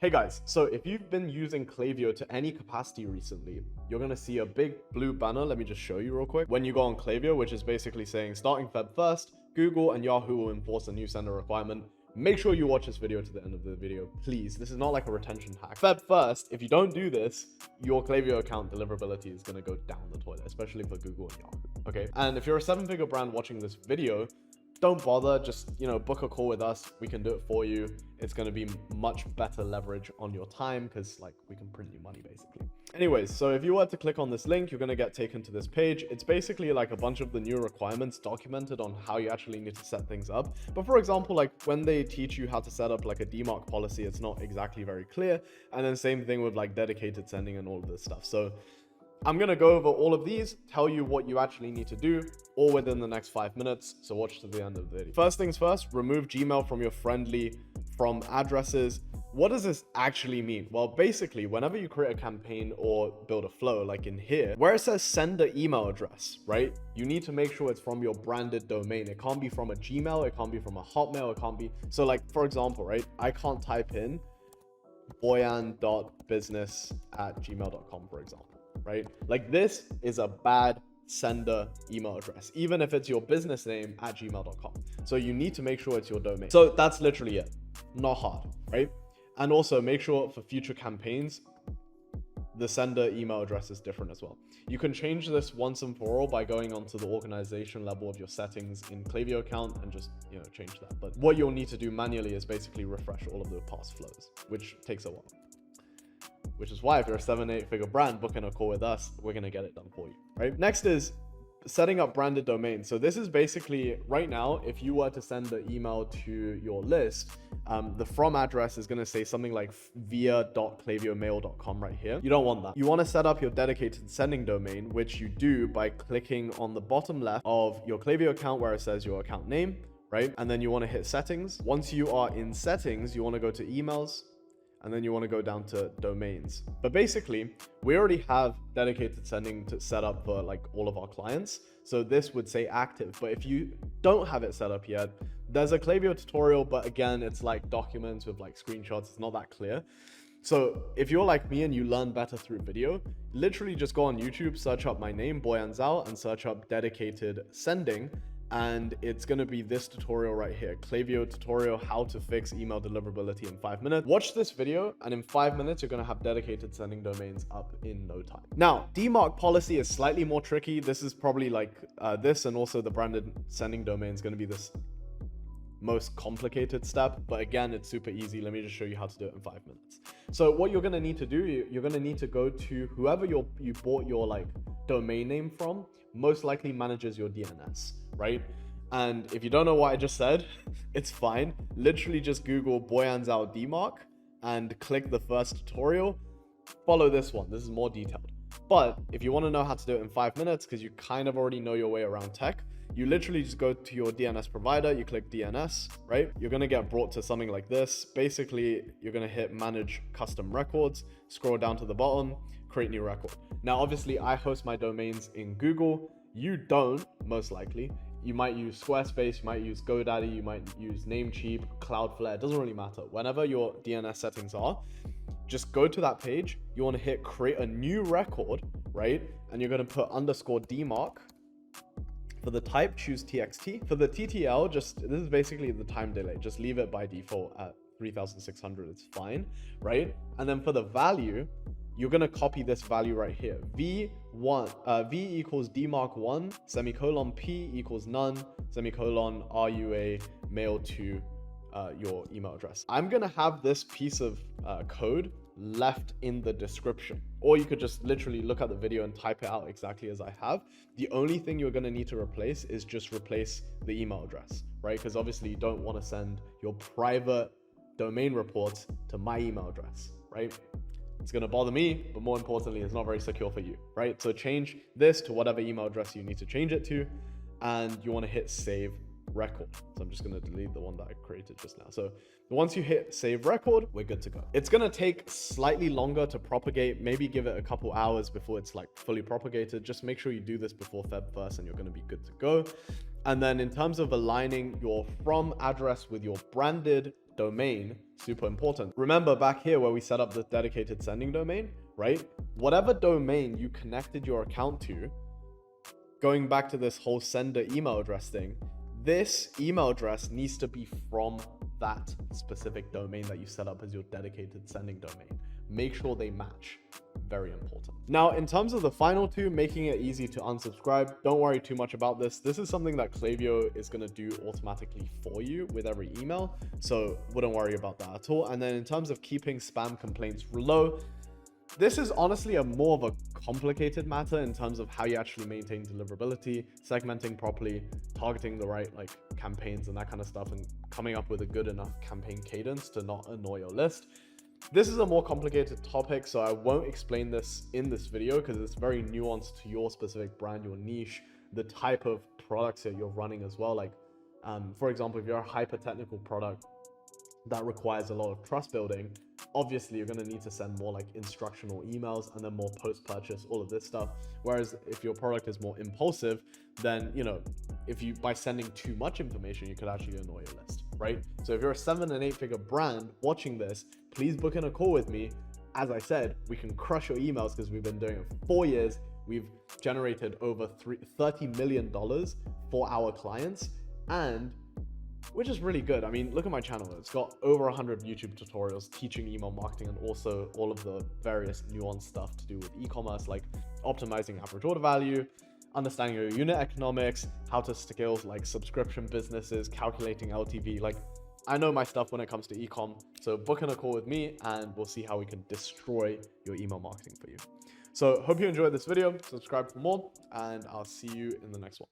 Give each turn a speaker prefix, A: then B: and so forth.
A: Hey guys, so if you've been using Klaviyo to any capacity recently, you're going to see a big blue banner. Let me just show you real quick. When you go on Klaviyo, which is basically saying starting Feb 1st, Google and Yahoo will enforce a new sender requirement. Make sure you watch this video to the end of the video, please. This is not like a retention hack. Feb 1st, if you don't do this, your Klaviyo account deliverability is going to go down the toilet, especially for Google and Yahoo. Okay. And if you're a 7-figure brand watching this video, don't bother, just, book a call with us. We can do it for you. It's going to be much better leverage on your time because we can print you money basically. Anyways, so if you were to click on this link, you're going to get taken to this page. It's basically like a bunch of the new requirements documented on how you actually need to set things up. But for example, when they teach you how to set up like a DMARC policy, it's not exactly very clear. And then same thing with like dedicated sending and all of this stuff. So I'm going to go over all of these, tell you what you actually need to do, all within the next 5 minutes. So watch to the end of the video. First things first, remove Gmail from your from addresses. What does this actually mean? Well, basically, whenever you create a campaign or build a flow, like in here, where it says sender email address, right? You need to make sure it's from your branded domain. It can't be from a Gmail. It can't be from a Hotmail. It can't be. So for example, right? I can't type in boyan.business@gmail.com, for example. Right? This is a bad sender email address, even if it's your business name at gmail.com. So you need to make sure it's your domain. So that's literally it. Not hard, right? And also make sure for future campaigns, the sender email address is different as well. You can change this once and for all by going onto the organization level of your settings in Klaviyo account and just, change that. But what you'll need to do manually is basically refresh all of the past flows, which takes a while. Which is why if you're a 7-8 figure brand booking a call with us, we're going to get it done for you, right? Next is setting up branded domains. So this is basically right now, if you were to send the email to your list, the from address is going to say something like via.klaviomail.com right here. You don't want that. You want to set up your dedicated sending domain, which you do by clicking on the bottom left of your Klaviyo account where it says your account name, right? And then you want to hit settings. Once you are in settings, you want to go to emails, and then you want to go down to domains. But basically, we already have dedicated sending set up for all of our clients. So this would say active, but if you don't have it set up yet, there's a Klaviyo tutorial, but again, it's like documents with screenshots. It's not that clear. So if you're like me and you learn better through video, literally just go on YouTube, search up my name, Boyan Zhao, and search up dedicated sending. And it's going to be this tutorial right here, Klaviyo tutorial, how to fix email deliverability in 5 minutes. Watch this video, and in 5 minutes, you're going to have dedicated sending domains up in no time. Now, DMARC policy is slightly more tricky. This is probably this, and also the branded sending domain is going to be this most complicated step. But again, it's super easy. Let me just show you how to do it in 5 minutes. So what you're going to need to do, you're going to need to go to whoever you bought your domain name from, most likely manages your DNS, right? And if you don't know what I just said, it's fine. Literally just Google Boyan Zhao DMARC and click the first tutorial. Follow this one. This is more detailed. But if you want to know how to do it in 5 minutes, because you kind of already know your way around tech, you literally just go to your DNS provider, you click DNS, right? You're going to get brought to something like this. Basically, you're going to hit manage custom records, scroll down to the bottom, create new record. Now, obviously, I host my domains in Google. You don't, most likely. You might use Squarespace, you might use GoDaddy, you might use Namecheap, Cloudflare. It doesn't really matter. Whenever your DNS settings are, just go to that page. You want to hit create a new record, right? And you're going to put _DMARC. For the type, choose TXT. For the TTL, this is basically the time delay. Just leave it by default at 3600. It's fine, right? And then for the value, you're going to copy this value right here. V equals DMARC1, semicolon, P equals none, semicolon, RUA, mail to your email address. I'm going to have this piece of code left in the description, or you could just literally look at the video and type it out exactly as I have. The only thing you're going to need to replace is just replace the email address, right? Because obviously you don't want to send your private domain reports to my email address, right? It's going to bother me, but more importantly, it's not very secure for you, right? So change this to whatever email address you need to change it to, and you want to hit save record. So I'm just going to delete the one that I created just now. So once you hit save record, we're good to go. It's going to take slightly longer to propagate. Maybe give it a couple hours before it's fully propagated. Just make sure you do this before Feb 1st and you're going to be good to go. And then in terms of aligning your from address with your branded domain, super important. Remember back here where we set up the dedicated sending domain, right? Whatever domain you connected your account to, going back to this whole sender email address thing, this email address needs to be from that specific domain that you set up as your dedicated sending domain. Make sure they match. Very important. Now, in terms of the final two, making it easy to unsubscribe, don't worry too much about this. This is something that Klaviyo is going to do automatically for you with every email, so wouldn't worry about that at all. And then in terms of keeping spam complaints low, this is honestly more of a complicated matter in terms of how you actually maintain deliverability, segmenting properly, targeting the right campaigns and that kind of stuff, and coming up with a good enough campaign cadence to not annoy your list. This is a more complicated topic, so I won't explain this in this video because it's very nuanced to your specific brand, your niche, the type of products that you're running as well. For example, if you're a hyper technical product that requires a lot of trust building, obviously you're going to need to send more instructional emails and then more post-purchase, all of this stuff. Whereas if your product is more impulsive, then, by sending too much information, you could actually annoy your list, right? So if you're a 7 and 8 figure brand watching this, please book in a call with me. As I said, we can crush your emails because we've been doing it for 4 years. We've generated over $30 million for our clients, and which is really good. I mean, look at my channel. It's got over 100 YouTube tutorials teaching email marketing and also all of the various nuanced stuff to do with e-commerce, like optimizing average order value, understanding your unit economics, how to scale subscription businesses, calculating LTV. I know my stuff when it comes to e-com. So book in a call with me and we'll see how we can destroy your email marketing for you. So hope you enjoyed this video. Subscribe for more and I'll see you in the next one.